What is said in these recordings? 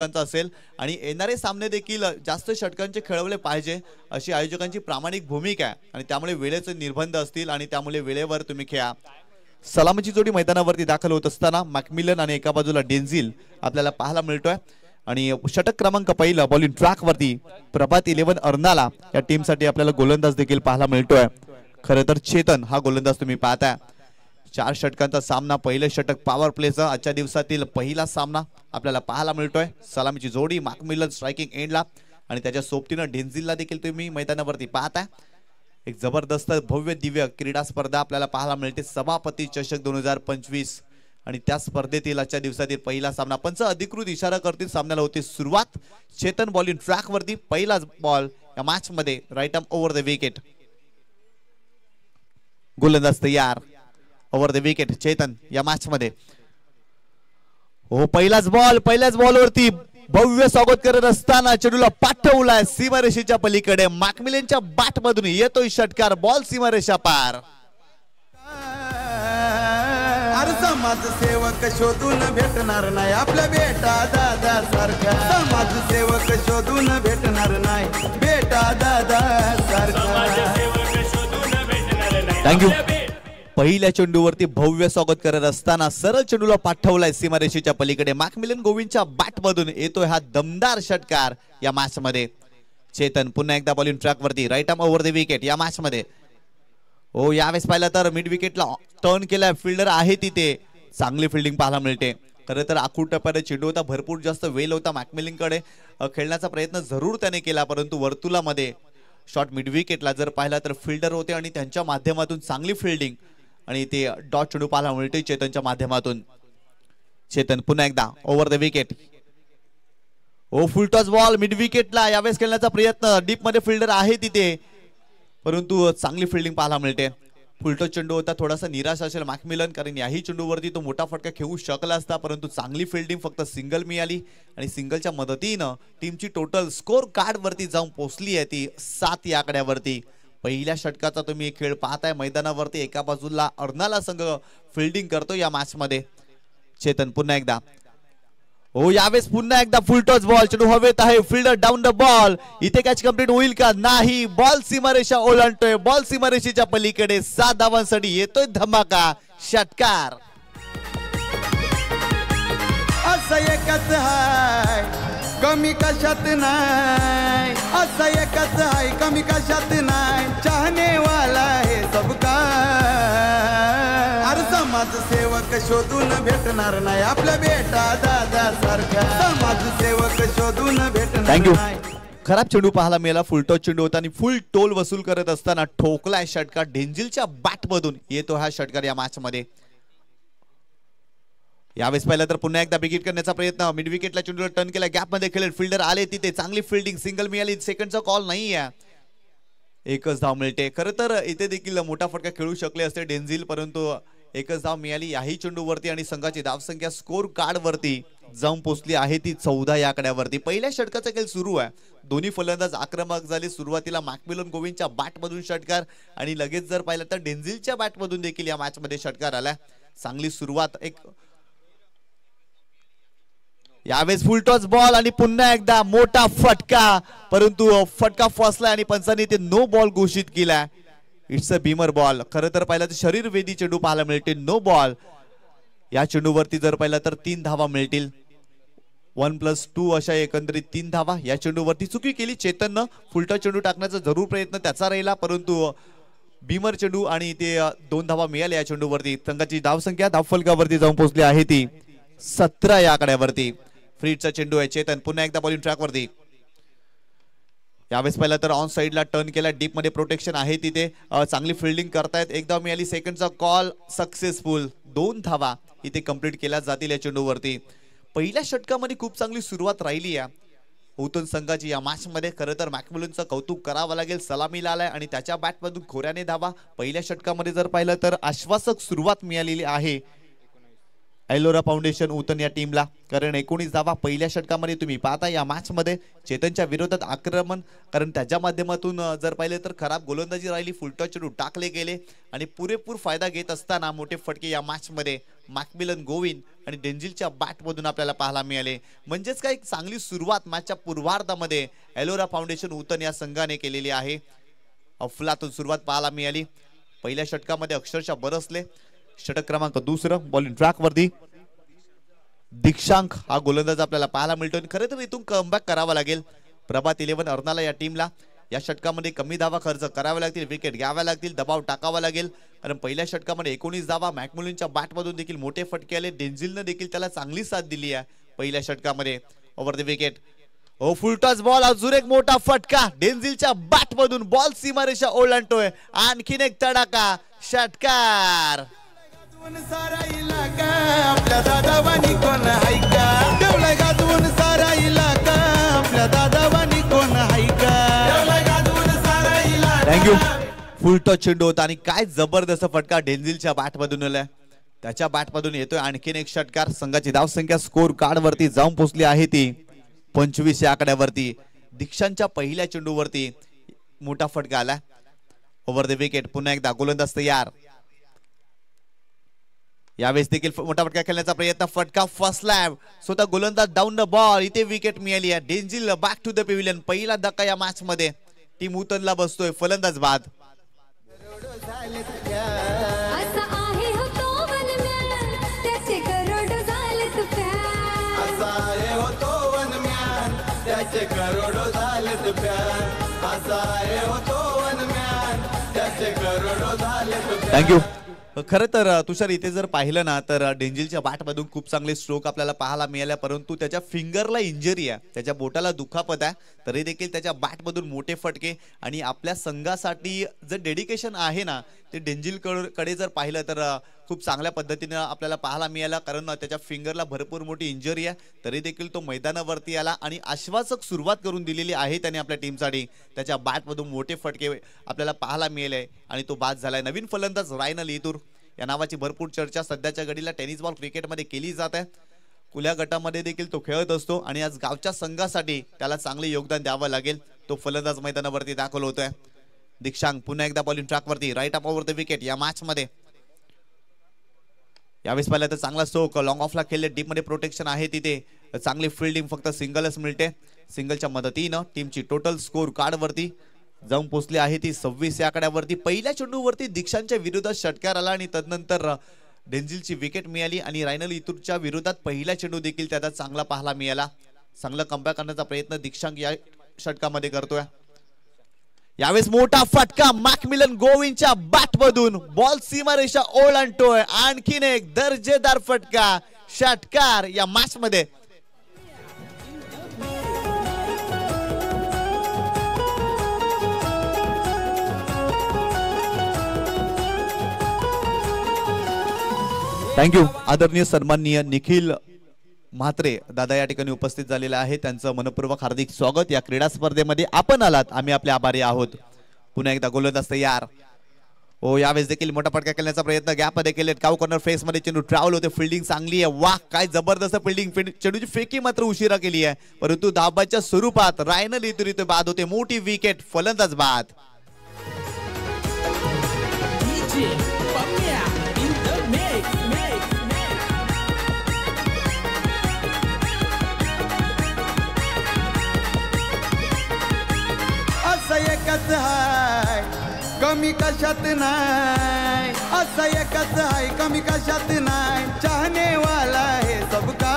असेल आणि येणारे सामने देखील जास्त षटकांचे खेळवले पाहिजे अशी आयोजकांची प्रामाणिक भूमिका आहे आणि त्यामुळे वेळेचे निर्बंध असतील आणि त्यामुळे वेळेवर तुम्ही खेळा। सलामीची जोडी मैदानावरती दाखल होत असताना मॅकमिलन आणि एका बाजूला डेंझिल आपल्याला पाहायला मिळतोय आणि षटक क्रमांक पहिला बॉलिंग ट्रॅक वरती प्रभात 11 अर्नाला या टीम साठी आपल्याला गोलंदाज देखील पाहायला मिळतोय। खरं तर चेतन हा गोलंदाज तुम्ही पाहताय। 4 षटकांचा सामना, पहिले षटक पॉवर प्लेचा आजच्या दिवसातील पहिला सामना आपल्याला पाहायला मिळतोय। सलामीची जोडी मॅकमिलन स्ट्रायकिंग एंडला आणि त्याच्या सोबतीनं डेंझिलला देखील तुम्ही मैदानावरती पाहताय। एक जबरदस्त भव्य दिव्य क्रीडा स्पर्धा आपल्याला पाहायला मिळते, सभापती चषक 2025 आणि त्या स्पर्धेतील आजच्या दिवसातील पहिला सामना। पंच अधिकृत इशारा करतील सामन्याला होती सुरुवात। चेतन बॉलिंग ट्रॅक वरती पहिलाच बॉल या मॅच मध्ये right arm over the wicket, गोलंदाज तयार ओव्हर द विकेट चेतन या मॅच मध्ये। हो पहिल्याच बॉल वरती भव्य स्वागत करत असताना चेंडूला पाठवलाय सीमारेषेच्या पलीकडे, मॅकमिलनच्या बॅट मधून येतोय षटकार, बॉल सीमारेषा पार। समाजसेवक शोधून भेटणार नाही आपल्या बेटा दादा सारखा, समाजसेवक शोधून भेटणार नाही बेटा दादा सारखा। थँक्यू। पहिल्या चेंडूवरती भव्य स्वागत करत असताना सरळ चेंडूला पाठवलाय सीमारेषेच्या पलीकडे, मॅकमिलन गोविंदच्या बॅट मधून येतोय हा दमदार षटकार या मॅच मध्ये। चेतन पुन्हा एकदा बॉलिंग ट्रॅक वरती right arm over the wicket या मॅच मध्ये। हो यावेळेस पाहिलं तर मिड विकेटला टर्न केलाय, फिल्डर आहे तिथे, चांगली फिल्डिंग पाहायला मिळते। खरं तर आखूड टप्प्यात चेंडू होता, भरपूर जास्त वेल होता मॅकमिलनकडे, खेळण्याचा प्रयत्न जरूर त्याने केला परंतु वर्तुळामध्ये शॉट मिड विकेटला जर पाहिला तर फिल्डर होते आणि त्यांच्या माध्यमातून चांगली फिल्डिंग आणि ते डॉट चेंडू पाहायला मिळते चेतनच्या माध्यमातून। चेतन पुन्हा एकदा ओव्हर द विकेट, ओ फुल टॉस बॉल मिड विकेटला, यावेळेस खेळण्याचा प्रयत्न, डीप मध्ये फिल्डर आहे तिथे परंतु चांगली फिल्डिंग पाहायला मिळते। फुलटॉस चेंडू होता, थोडासा निराश असेल मॅकमिलन कारण याही चेंडूवरती तो मोठा फटका खेळू शकला असता परंतु चांगली फिल्डिंग, फक्त सिंगल मिळाली आणि सिंगलच्या मदतीनं टीमची टोटल स्कोर कार्ड वरती जाऊन पोहोचली आहे ती 7 या आकड्यावरती। पहिल्या षटकाचा तुम्ही खेळ पाहताय मैदानावरती, एका बाजूला अर्नाला संघ फिल्डिंग करतो या मॅच मध्ये। चेतन पुन्हा एकदा, हो यावेळेस पुन्हा एकदा फुल टॉस बॉल, चेंडू हवेत आहे, फिल्डर डाऊन द बॉल, इथे कॅच कंप्लीट होईल का नाही, बॉल सीमारेषा ओलांडतोय, बॉल सीमारेषेच्या पलीकडे 7 धावांसाठी येतोय धमाका षटकार। असं एकच हाय कमी कशात नाही, असं एकच हाय कमी कशात नाही, चाहने वाला है सबका। अरे समाजसेवक शोधून भेटणार नाही आपल्या बेटा दादा सारखा, समाजसेवक शोधून भेटणार नाही। खराब चेंडू पाहायला मिळाला, फुलटॉस चेंडू होता आणि फुल टोल वसूल करत असताना ठोकलाय षटकार, डेंझिलच्या बॅट मधून येतो हा षटकार या मॅच मध्ये। यावेळेस पाहिलं तर पुन्हा एकदा बिगिट करण्याचा प्रयत्न, मिड विकेटला चेंडूला टर्न केला, गॅप मध्ये खेळेल, फिल्डर आले तिथे, चांगली फिल्डिंग, सिंगल मिळाली, सेकंडचा कॉल नाही आहे, एकच धाव मिळते। खरं तर इथे देखील मोठा फटका खेळू शकले असते डेंझिल परंतु एकच धाव मिळाली याही चेंडूवरती आणि संघाची धावसंख्या स्कोर कार्ड वरती जाऊन पोहोचली आहे ती 14 या आकड्यावरती। पहिल्या षटकाचा खेळ सुरू आहे, दोन्ही फलंदाज आक्रमक झाले, सुरुवातीला मॅकमिलन गोविंदच्या बॅट मधून षटकार आणि लगेच जर पाहिलं तर डेंझिलच्या बॅट मधून देखील या मॅच मध्ये षटकार आला। चांगली सुरुवात, एक यावेळेस फुल टॉस बॉल आणि पुन्हा एकदा मोठा फटका परंतु फटका फसला आणि पंचांनी ते नो बॉल घोषित केला। इट्स अ बीमर बॉल, खरं तर पाहिलं तर शरीर वेदी चेंडू पाहायला मिळते, नो बॉल। या चेंडूवरती जर पाहिलं तर 3 धावा मिळतील, 1+2 अशा एकंदरीत 3 धावा। या चेंडूवरती चुकी केली चेतननं, फुलटॉस चेंडू टाकण्याचा जरूर प्रयत्न त्याचा राहिला परंतु बीमर चेंडू आणि ते 2 धावा मिळाल्या या चेंडूवरती। संघाची धावसंख्या धावफलकावरती जाऊन पोहोचली आहे ती 17 या आकड्यावरती। फ्रीडचा चेंडू आहे, चेतन पुन्हा एकदा बॉलिंग ट्रॅक वरती, यावेळेस पाहिलं तर ऑन साइडला टर्न केला, डीप मध्ये प्रोटेक्शन आहे तिथे, चांगली फिल्डिंग करतायत, एक धाव मिळाली, सेकंडचा कॉल सक्सेसफुल, 2 धावा इथे कंप्लीट केल्या जातील या चेंडूवरती। पहिल्या षटकामध्ये खूप चांगली सुरुवात राहिली आहे औतण संघाची या मॅच मध्ये। खरं तर मॅकमिलनचं कौतुक करावं लागेल, सलामीला आलाय आणि त्याच्या बॅट मधून खोऱ्याने धावा पहिल्या षटकामध्ये जर पाहिलं तर आश्वासक सुरुवात मिळालेली आहे। एलोरा फाउंडेशन उतन या टीमला, कारण 19 धावा पहिल्या षटकामध्ये तुम्ही पाहता या मॅच मध्ये चेतनच्या विरोधात आक्रमण, कारण त्याच्या माध्यमातून जर पाहिले तर खराब गोलंदाजी राहिली, फुलटॉस चेंडू टाकले गेले आणि पुरेपूर फायदा घेत असताना मोठे फटके या मॅच मध्ये मॅकमिलन गोविंद आणि डेंजिलच्या बॅट मधून आपल्याला पाहायला मिळाले। म्हणजेच काय चांगली सुरुवात मॅचच्या पूर्वार्धामध्ये एलोरा फाउंडेशन उतन या संघाने केलेली आहे। अफलातून सुरुवात पाहायला मिळाली, पहिल्या षटकामध्ये अक्षरशः बरसले। षटक क्रमांक 2 बॉलिंग ट्रॅक वरती दीक्षांक हा गोलंदाज आपल्याला पाहायला मिळतो। खरे तर इथून कमबॅक करावा लागेल प्रभात 11 अर्नाला या टीमला। या षटकामध्ये कमी धावा खर्च करावे लागतील, विकेट घ्याव्या लागतील, दबाव टाकावा लागेल, कारण पहिल्या षटकामध्ये 19 धावा मॅकमुलिनच्या बॅटमधून देखील मोठे फटके आले। डेंजिलने देखील त्याला चांगली साथ दिली आहे पहिल्या षटकामध्ये। ओव्हर द विकेट ओ फुलटॉस बॉल, अजून एक मोठा फटका डेंजिलच्या बॅट मधून, बॉल सीमारेषा ओलांडतोय, आणखीन एक तडाखा, षटकार। सारा इलाका आपल्या दादावानी कोण हाय का, देवला गाजवून सारा इलाका आपल्या दादावानी कोण हाय का, देवला गाजवून सारा इलाका। थँक्यू। फुलटॉस चेंडू होता आणि काय जबरदस्त फटका डेंजिलच्या बॅट मधून आलाय, त्याच्या बॅट मधून येतोय आणखीन एक षटकार। संघाची धावसंख्या स्कोर कार्ड वरती जाऊन पोहोचली आहे ती 25 या आकड्यावरती। दीक्षांच्या पहिल्या चेंडूवरती मोठा फटका आला। ओव्हर द विकेट पुन्हा एकदा गोलंदाज तयार, यावेळेस देखील मोठा फटका खेळण्याचा प्रयत्न, फटका फसलाय, स्वतः गोलंदाज डाऊन द बॉल, इथे विकेट मिळाली आहे। Denzil back to the pavilion, पहिला धक्का या मॅच मध्ये टीम उतनला बसतोय, फलंदाज बाद। थँक्यू। खरं तर तुषार इथे जर पाहिलं ना तर डेंजिलच्या बॅटमधून खूप चांगले स्ट्रोक आपल्याला पाहायला मिळाले, परंतु त्याच्या फिंगरला इंजरी आहे, त्याच्या बोटाला दुखापत आहे, तरी देखील त्याच्या बॅटमधून मोठे फटके। आणि आपल्या संघासाठी जर डेडिकेशन आहे ना ते डेंजिल कडे जर पाहिलं तर खूप चांगल्या पद्धतीने आपल्याला पाहायला मिळाला, कारण त्याच्या फिंगरला भरपूर मोठी इंजरी आहे, तरी देखील तो मैदानावरती आला आणि आश्वासक सुरुवात करून दिलेली आहे त्याने आपल्या टीमसाठी। त्याच्या बॅटमधून मोठे फटके आपल्याला पाहायला मिळाले आणि तो बाद झालाय। नवीन फलंदाज रायनल इतूर या नावाची भरपूर चर्चा सध्याच्या घडीला टेनिस बॉल क्रिकेटमध्ये केली जात आहे। खुल्या गटामध्ये देखील तो खेळत असतो आणि आज गावच्या संघासाठी त्याला चांगले योगदान द्यावं लागेल। तो फलंदाज मैदानावरती दाखल होतोय। दीक्षांक पुन्हा एकदा बॉलिंग ट्रॅक वरती, right up over the wicket या मॅच मध्ये। यावेळेस पाहिलं तर चांगला स्ट्रोक, लॉंग ऑफला खेळले, डीप मध्ये प्रोटेक्शन आहे, तिथे चांगली फिल्डिंग, फक्त सिंगलच मिळते। सिंगलच्या मदतीनं टीमची टोटल स्कोर कार्ड वरती जाऊन पोहोचली आहे ती 26 या आकड्यावरती। पहिल्या चेंडूवरती दीक्षांच्या विरोधात षटकार आला आणि तदनंतर डेंजिलची विकेट मिळाली आणि रायनल इतूरच्या विरोधात पहिला चेंडू देखील त्याचा चांगला पाहायला मिळाला। चांगला कमबॅक करण्याचा प्रयत्न दीक्षांक या षटकामध्ये करतोय। यावेळेस मोठा फटका मॅकमिलन गोविंदच्या बॅटमधून, बॉल सीमारेषा ओलांडतोय, आणखीन एक दर्जेदार फटका, षटकार या मॅच मध्ये। थँक्यू। आदरणीय सन्माननीय निखिल म्हात्रे दादा या ठिकाणी उपस्थित झालेले आहे, त्यांचं मनपूर्वक हार्दिक स्वागत या क्रीडा स्पर्धेमध्ये। आपण आलात, आम्ही आपले आभारी आहोत। पुन्हा एकदा गोलंदाज तयार, ओ यावेळेस देखील मोठा फटका खेळण्याचा प्रयत्न, गॅप मध्ये केलेत, काउ कॉर्नर फेस मध्ये चेंडू ट्रॅव्हल होते, फिल्डिंग चांगली आहे, वाह काय जबरदस्त फिल्डिंग, चेंडूची फेकी मात्र उशिरा केली आहे, परंतु धाबाच्या स्वरूपात रायनल इतूर इथे बाद होते, मोठी विकेट, फलंदाज बाद। असं एकच हाय कमी कशात नाय, असं एकच हाय कमी कशात नाय, चाहने वाला है सबका।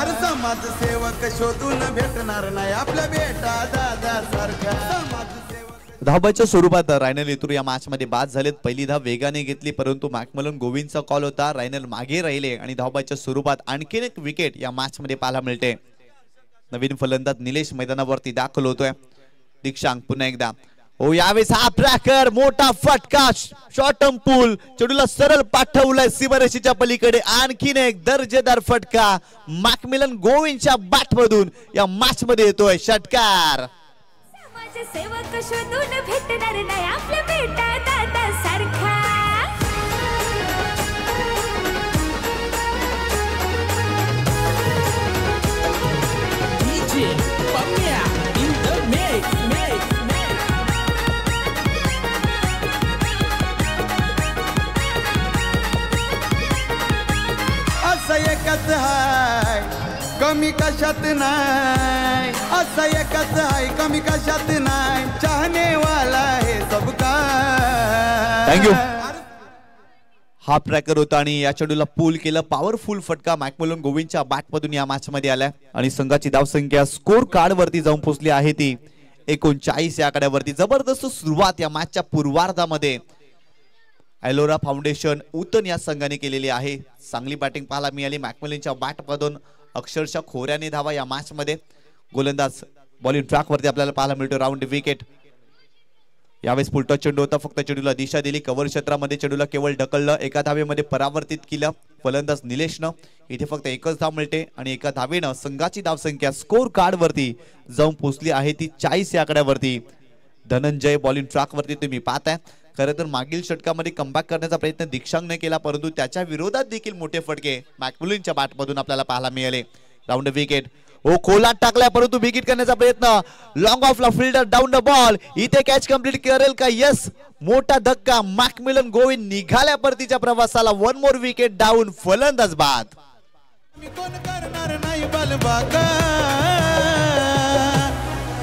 अरे समाज सेवक शोधून भेटणार नाही आपल्या बेटा दादा सारखा समाजसेवक। धाबाच्या स्वरूपात रायनल इतूर या मॅच मध्ये बाद झालेत। पहिली धाव वेगाने घेतली, परंतु मॅकमिलन गोविंदचा कॉल होता, रायनल मागे राहिले आणि धाबाच्या स्वरूपात आणखीन एक विकेट या मॅच मध्ये पाहायला मिळते। नवीन फलंदाज निलेश मैदानावरती दाखल होतोय। दीक्षांक पुन्हा एकदा, ओ यावेळेस हा ट्रॅकर, मोठा फटका, शॉर्ट टर्म पूल, चेंडूला सरळ पाठवलाय सीमारेषेच्या पलीकडे, आणखीन एक दर्जेदार फटका मॅकमिलन गोविंदच्या बॅट मधून या मॅच मध्ये येतोय, षटकार। सेवक शोधून भेटणार नाही आपल्या बेटा दादा सारखा। कमी कशात नाही, असं एकच आहे कमी कशात नाही, चाहने वाला है सबका. थँक्यू. हा ट्रॅकर होता आणि या चेंडूला पूल केलं. पॉवरफुल फटका मॅकमिलन गोविंदच्या बॅटमधून या मॅच मध्ये आलाय आणि संघाची धावसंख्या स्कोर कार्ड वरती जाऊन पोहोचली आहे ती 39 या आकड्यावरती. जबरदस्त सुरुवात या मॅचच्या पूर्वार्धामध्ये एलोरा फाउंडेशन उतन या संघाने केलेली आहे. चांगली बॅटिंग पाहायला मिळाली मॅकमिलनच्या बॅटमधून. अक्षरशः खोऱ्याने धावा या मॅच मध्ये. गोलंदाज बॉलिंग ट्रॅक वरती आपल्याला पाहायला मिळतो. Round wicket. यावेळेस पुलटा चेंडू होता. फक्त चेंडूला दिशा दिली. कव्हर क्षेत्रामध्ये चेंडूला केवळ ढकललं. एका धावेमध्ये परावर्तित केलं फलंदाज निलेशनं. इथे फक्त एकच धाव मिळते आणि एका धावेनं संघाची धावसंख्या स्कोर कार्ड वरती जाऊन पोहोचली आहे ती 40 या आकड्यावरती. धनंजय बॉलिंग ट्रॅक वरती तुम्ही पाहताय. खरं तर मागील षटकामध्ये कमबॅक करण्याचा प्रयत्न दीक्षांगने केला, परंतु त्याच्या विरोधात देखील मोठे फटके मॅकमिलनच्या बॅटमधून आपल्याला पाहायला मिळाले. Round wicket. ओ खोलात टाकलाय परंतु विकेट करण्याचा प्रयत्न. लॉंग ऑफला फिल्डर डाऊन द बॉल. इथे कॅच कंप्लीट करेल का? यस. मोठा धक्का. मॅकमिलन गोविंद निघाल्या परतीच्या प्रवासाला. One more wicket down. फलंदाज बाद. कोण करणार नाही बलबागा,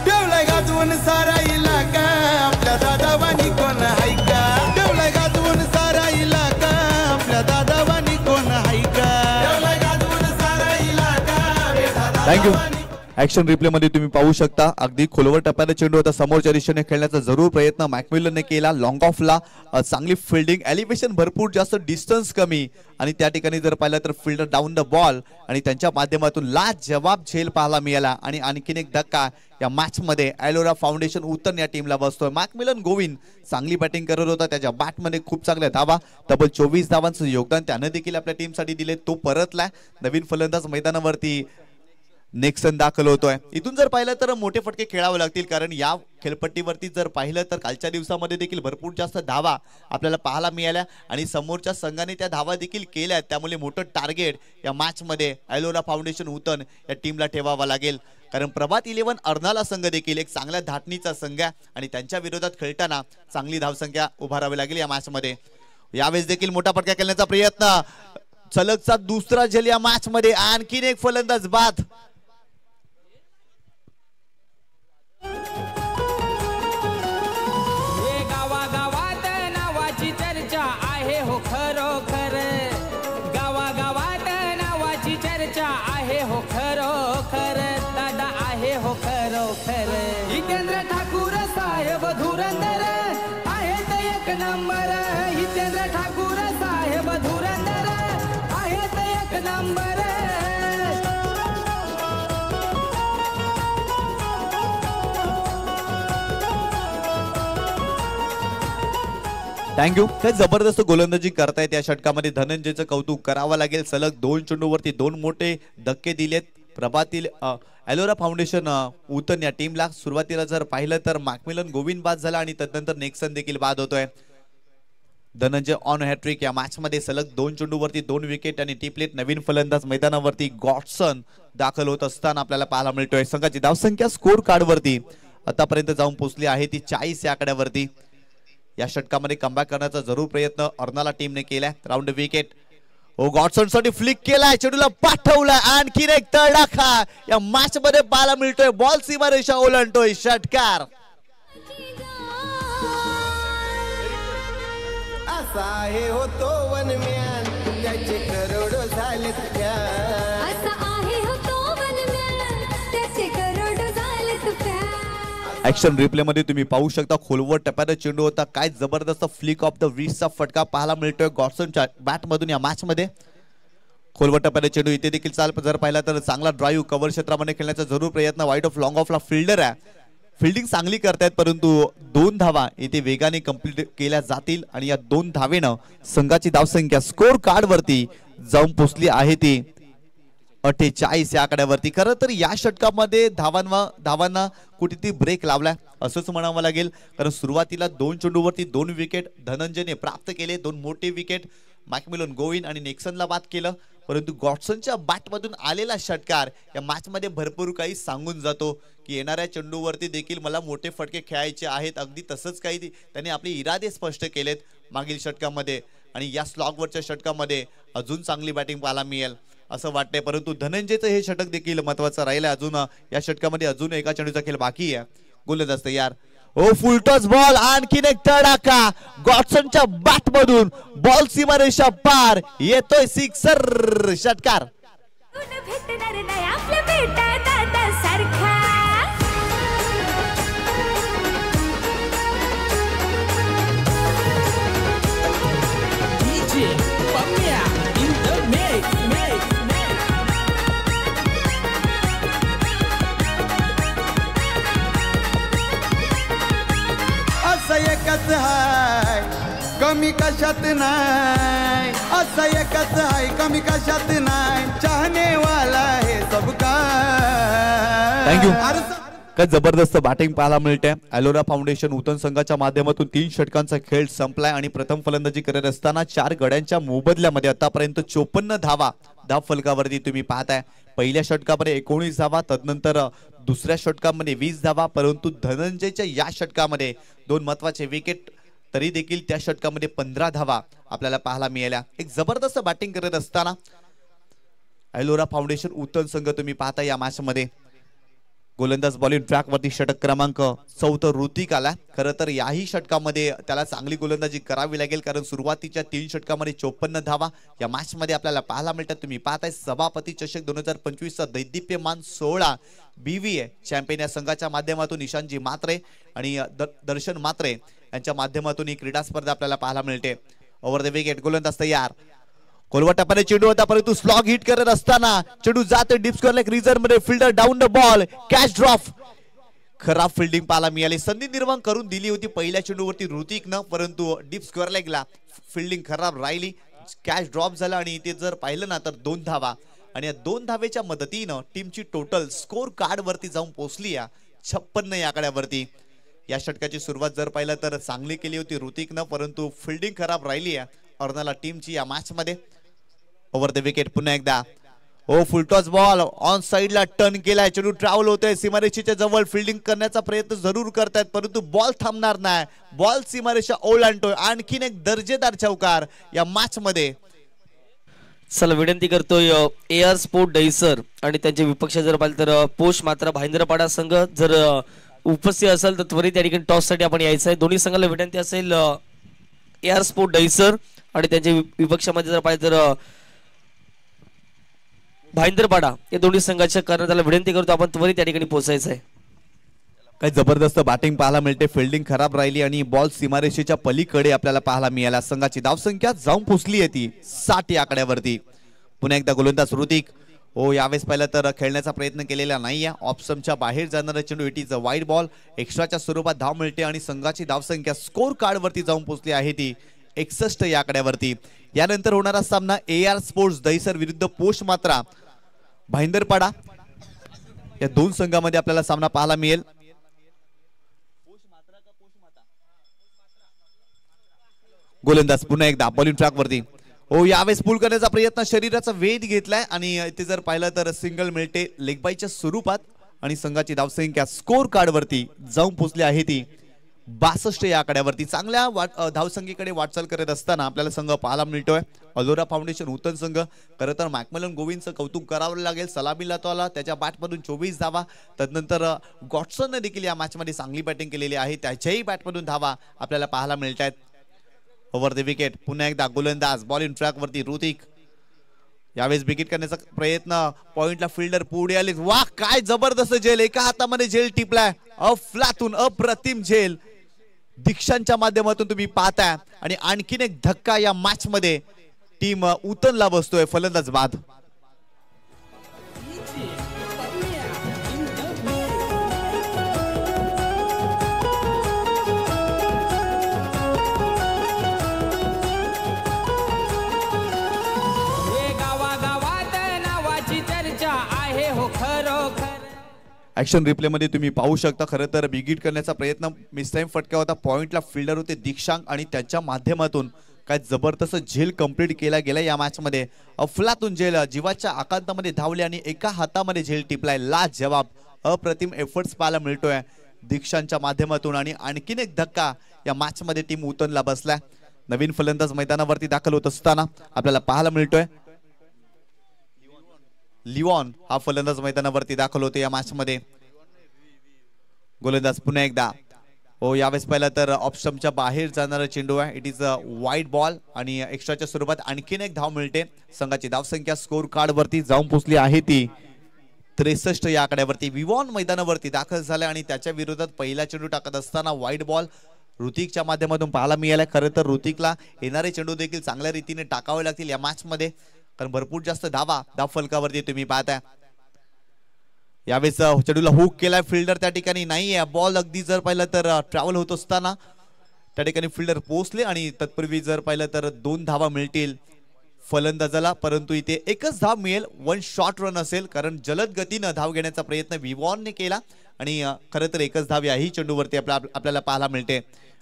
ठेवलाय गाजवून सारा इलाका, आपल्या दादावानी कोण हाय का, ठेवलाय गाजवून सारा इलाका, आपल्या दादावानी कोण हाय का, ठेवलाय गाजवून सारा इलाका. थँक्यू. ऍक्शन रिप्ले मध्ये तुम्ही पाहू शकता अगदी खोलवर टप्प्याने चेंडू होता. समोरच्या दिशेने खेळण्याचा जरूर प्रयत्न मॅकमिलनने केला. लॉंग ऑफला चांगली फिल्डिंग. एलिव्हेशन भरपूर जास्त, डिस्टन्स कमी आणि त्या ठिकाणी जर पाहिलं तर फिल्डर डाऊन द बॉल आणि त्यांच्या माध्यमातून लाजवाब झेल पाहायला मिळाला. आणि आणखीन एक धक्का या मॅच मध्ये एलोरा फाउंडेशन उतन या टीमला बसतोय. मॅकमिलन गोविंद चांगली बॅटिंग करत होता. त्याच्या बॅटमध्ये खूप चांगल्या धावा, तब्बल 24 धावांचं योगदान त्यानं देखील आपल्या टीमसाठी दिले. तो परतलाय. नवीन फलंदाज मैदानावरती नेक्सन दाखल होतोय. इथून जर पाहिलं तर मोठे फटके खेळावे लागतील, कारण या खेळपट्टीवरती जर पाहिलं तर कालच्या दिवसामध्ये देखील भरपूर जास्त धावा आपल्याला पाहायला मिळाल्या आणि समोरच्या संघाने त्या धावा देखील केल्या. त्यामुळे मोठं टार्गेट या मॅच मध्ये एलोरा फाउंडेशन उतन या टीमला ठेवावा लागेल, कारण प्रभात 11 अर्नाला संघ देखील एक चांगल्या धाटणीचा संघ आहे आणि त्यांच्या विरोधात खेळताना चांगली धावसंख्या उभारावी लागेल या मॅच मध्ये. यावेळेस देखील मोठा फटका खेळण्याचा प्रयत्न. सलगचा दुसरा झेल या मॅच मध्ये. आणखीन एक फलंदाज बाद. हितेंद्र ठाकूर साहेब धुरंदर आहेत एक नंबर. हितेंद्र ठाकूर साहेब धुरंदर आहेत एक नंबर. थँक्यू. काय जबरदस्त गोलंदाजी करतायत या षटकामध्ये. धनंजयचं कौतुक करावं लागेल. सलग 2 चेंडूवरती 2 मोठे धक्के दिलेत प्रभातील एलोरा फाउंडेशन उतन या टीमला. सुरुवातीला जर पाहिलं तर मॅकमिलन गोविंद बाद झाला आणि तदनंतर नेक्सन देखील बाद होतोय. धनंजय ऑन हॅट्रिक या मॅच मध्ये. सलग 2 चेंडूवरती 2 विकेट आणि टीपलेट. नवीन फलंदाज मैदानावरती गॉडसन दाखल होत असताना आपल्याला पाहायला मिळतोय. संघाची धावसंख्या स्कोर कार्ड वरती आतापर्यंत जाऊन पोहोचली आहे ती 40 या आकड्यावरती. या षटकामध्ये कमबॅक करण्याचा जरूर प्रयत्न अर्नाला टीमने केलाय. Round wicket. ओ गॉडसन साठी फ्लिक केलाय. चेंडूला पाठवलाय. आणखीन एक तडाखा या मॅच मध्ये पाहायला मिळतोय. बॉल सीमारेषा ओलांडतोय. षटकार. असा आहे होतो वनम्यान, त्याचे करोडो झाले असा आहे हो तो वनम्यान, त्याचे करोड झालेत प्यार. ऍक्शन रिप्ले मध्ये तुम्ही पाहू शकता खोलवर टप्प्याने चेंडू होता. काय जबरदस्त फ्लिक ऑफ द रिस्टचा फटका पाहायला मिळतोय गॉडसनच्या बॅट मधून या मॅच मध्ये. खोलवर टप्प्याने चेंडू. इथे देखील चाल जर पाहिला तर चांगला ड्राईव्ह. कव्हर क्षेत्रामध्ये खेळण्याचा जरूर प्रयत्न. वाईट ऑफ लॉंग ऑफला फिल्डर आहे. फिल्डिंग चांगली करतायत, परंतु 2 धावा इथे वेगाने कंप्लीट केल्या जातील आणि या 2 धावेनं संघाची धावसंख्या स्कोर कार्ड वरती जाऊन पोहोचली आहे ती 48 या आकड्यावरती. खरं तर या षटकामध्ये धावांना कुठेतरी ब्रेक लावलाय असंच म्हणावं लागेल, कारण सुरुवातीला 2 चेंडूवरती 2 विकेट धनंजयने प्राप्त केले. 2 मोठे विकेट मॅकमिलन गोविंद आणि नेक्सनला बाद केलं, परंतु गॉडसनच्या बॅटमधून आलेला षटकार या मॅच मध्ये भरपूर काही सांगून जातो की येणाऱ्या चेंडूवरती देखील मला मोठे फटके खेळायचे आहेत. अगदी तसंच काही त्यांनी आपले इरादे स्पष्ट केलेत मागील षटकामध्ये आणि या स्लॉगवरच्या षटकामध्ये अजून चांगली बॅटिंग पाहायला मिळेल. असं वाटतंय, परंतु धनंजयचं हे षटक देखील महत्वाचं राहिलं. अजून या षटकामध्ये अजून एका चेंडूचा खेळ बाकी आहे. गोलंदाज तयार. ओ फुलटॉस बॉल, आणखीन एक तडाखा गॉडसनच्या बॅट मधून, बॉल सीमारेषा पार, येतोय सिक्सर. षटकार. भेटणार नाही आपल्या बेटा दादा सारखा. DJ Pamia in the mix. असं एकच हाय कमी कशात नाही, असं एकच हाय कमी कशात नाही, चाहने वाला है सबका. थँक्यू. अरे काय जबरदस्त बॅटिंग पाहायला मिळते. अलोरा फाउंडेशन उतन संघाच्या माध्यमातून 3 षटकांचा खेळ संपलाय आणि प्रथम फलंदाजी करत असताना 4 गड्यांच्या मोबदल्यामध्ये आतापर्यंत 54 धावा धाव फलकावरती तुम्ही पाहताय. पहिल्या षटकामध्ये 19 धावा, तदनंतर दुसऱ्या षटकामध्ये 20 धावा, परंतु धनंजयच्या या षटकामध्ये 2 महत्वाचे विकेट, तरी देखील त्या षटकामध्ये 15 धावा आपल्याला पाहायला मिळाल्या. एक जबरदस्त बॅटिंग करत असताना अलोरा फाउंडेशन उतन संघ तुम्ही पाहता या मॅच मध्ये. गोलंदाज बॉलिंग ट्रॅक वरती षटक क्रमांक 4 ऋतिक आला. खरं तर याही षटकामध्ये त्याला चांगली गोलंदाजी करावी लागेल, कारण सुरुवातीच्या 3 षटकामध्ये 54 धावा या मॅच मध्ये आपल्याला पाहायला मिळतात. तुम्ही पाहताय सभापती चषक 2025 चा दैदिप्यमान 16 BVA चॅम्पियन या संघाच्या माध्यमातून निशांजी मात्रे आणि दर्शन मात्रे यांच्या माध्यमातून ही क्रीडा स्पर्धा आपल्याला पाहायला मिळते. Over the wicket. गोलंदाज तयार. कोलवाटापणे चेंडू होता, परंतु स्लॉग हिट करत असताना चेंडू जाते डीप स्क्वेअर लेग रिझर्व मध्ये. Fielder down the ball, catch drop. खराब फिल्डिंग पाहायला मिळाली. संधी निर्माण करून दिली होती पहिल्या चेंडूवरती ऋतिकनं, परंतु डीप स्क्वेअर लेगला फिल्डिंग खराब राहिली. कॅच ड्रॉप झाला आणि इथे जर पाहिलं ना तर 2 धावा, आणि या 2 धावेच्या मदतीनं टीमची टोटल स्कोर कार्ड वरती जाऊन पोहोचली या 56 या आकड्यावरती. या षटकाची सुरुवात जर पाहिलं तर चांगली केली होती ऋतिकनं, परंतु फिल्डिंग खराब राहिली आहे अर्नाला टीमची या मॅच मध्ये. Over the wicket. पुन्हा एकदा ओ फुलटॉस बॉल ऑन साइडला टर्न केलाय. चेंडू ट्रॅव्हल होतोय सीमारेषेच्या जवळ. फिल्डिंग करण्याचा प्रयत्न जरूर करतायत, परंतु बॉल थांबणार नाही. बॉल सीमारेषा ओलांडतोय. आणखीन एक दर्जेदार चौकार या मॅच मध्ये. चला विनंती करतोय AR स्पोर्ट दहिसर आणि त्यांचे विपक्ष जर पाहिलं तर पोष मात्र भाईंद्रपाडा संघ जर उपस्थित असेल तर त्वरित या ठिकाणी टॉस साठी आपण यायचं आहे. दोन्ही संघाला विनंती असेल AR स्पोर्ट दहिसर आणि त्यांच्या विपक्षामध्ये जर पाहिलं तर भाईंदरपाडा या दोन्ही संघाच्या कारण त्याला विनंती करतो आपण त्वरित त्या ठिकाणी पोहोचायचं आहे. काय जबरदस्त बॅटिंग पाहायला मिळते. फिल्डिंग खराब राहिली आणि बॉल सीमारेषेच्या पलीकडे आपल्याला पाहायला मिळाला. संघाची धावसंख्या जाऊन पोहोचली आहे ती 60 या आकड्यावरती. पुन्हा एकदा गोलंदाज ऋतिक. हो यावेळेस पाहिलं तर खेळण्याचा प्रयत्न केलेला नाहीये. ऑप्शनच्या बाहेर जाणारा चेंडू, it is a wide ball. एक्स्ट्राच्या स्वरूपात धाव मिळते आणि संघाची धावसंख्या स्कोर कार्ड वरती जाऊन पोहोचली आहे ती 61 या आकड्यावरती. यानंतर होणारा सामना AR स्पोर्ट्स दहिसर विरुद्ध पोष मात्रा भाईंदरपाडा या 2 संघांमध्ये आपल्याला सामना पाहायला मिळेल. गोलंदाज पुन्हा एकदा बॉलिंग ट्रॅक वरती. हो यावेळेस पुल करण्याचा प्रयत्न, शरीराचा वेध घेतलाय आणि इथे जर पाहिलं तर सिंगल मिळते लेग बायच्या स्वरूपात आणि संघाची धावसंख्या स्कोर कार्ड वरती जाऊन पोहोचली आहे ती 62 या आकड्यावरती. चांगल्या धावसंख्येकडे वाटचाल करत असताना आपल्याला संघ पाहायला मिळतोय अलोरा फाउंडेशन उतन संघ. खरं तर मॅकमिलन गोविंदचं कौतुक करावं लागेल. सलामी लातवाला त्याच्या बॅटमधून 24 धावा, तदनंतर गॉडसनने देखील या मॅच मध्ये चांगली बॅटिंग केलेली आहे, त्याच्याही बॅटमधून धावा आपल्याला पाहायला मिळत आहेत. Over the wicket. पुन्हा एकदा गोलंदाज बॉलिंग ट्रॅक वरती ऋतिक. यावेळेस विकेट करण्याचा प्रयत्न, पॉइंटला फिल्डर पुढे आले. वा काय जबरदस्त झेल, एका हातामध्ये झेल टिपलाय. अफलातून अप्रतिम झेल दीक्षांच्या माध्यमातून तुम्ही पाहताय आणि आणखीन एक धक्का या मॅच मध्ये टीम उतनला बसतोय. फलंदाज बाद. ऍक्शन रिप्ले मध्ये तुम्ही पाहू शकता. खरं तर बिगिट करण्याचा प्रयत्न मिस टाइम फटका होता. पॉइंटला फिल्डर होते दीक्षांक आणि त्यांच्या माध्यमातून काय जबरदस्त झेल कंप्लीट केला गेला या मॅच मध्ये. अफलातून झेल जीवाच्या आकांतामध्ये धावले आणि एका हातामध्ये झेल टिपलाय. लाजवाब अप्रतिम एफर्ट्स पाहायला मिळतोय दीक्षांच्या माध्यमातून आणि आणखीन एक धक्का या मॅच मध्ये टीम उतनला बसलाय. नवीन फलंदाज मैदानावरती दाखल होत असताना आपल्याला पाहायला मिळतोय लिओन हा फलंदाज मैदानावरती दाखल होते या मॅच मध्ये. गोलंदाज पुन्हा एकदा यावेळेस पहिला तर ऑप्शनच्या बाहेर जाणारा चेंडू आहे. इट इज अ वाईट बॉल आणि एक्स्ट्राच्या स्वरूपात आणखीन एक धाव मिळते. संघाची धावसंख्या स्कोर कार्ड वरती जाऊन पोहोचली आहे ती 63 या आकड्यावरती. विवॉन मैदानावरती दाखल झाला आणि त्याच्या विरोधात पहिला चेंडू टाकत असताना वाईट बॉल ऋतिकच्या माध्यमातून पाहायला मिळाला. खरं तर ऋतिकला येणारे चेंडू देखील चांगल्या रीतीने टाकावे लागतील या मॅच मध्ये, कारण भरपूर जास्त धाव फलकावरती तुम्ही पाहताय. यावेळेस चेंडूला हुक केलाय फिल्डर त्या ठिकाणी नाहीये. बॉल अगदी जर पाहिलं तर ट्रॅव्हल होत असताना त्या ठिकाणी फिल्डर पोहोचले आणि तत्पूर्वी जर पाहिलं तर 2 धावा मिळतील फलंदाजाला, परंतु इथे एकच धाव मिळेल. 1 शॉर्ट रन असेल, कारण जलद गतीनं धाव घेण्याचा प्रयत्न विवॉनने केला आणि खरं तर एकच धाव याही चेंडूवरती आपल्याला पाहायला मिळते.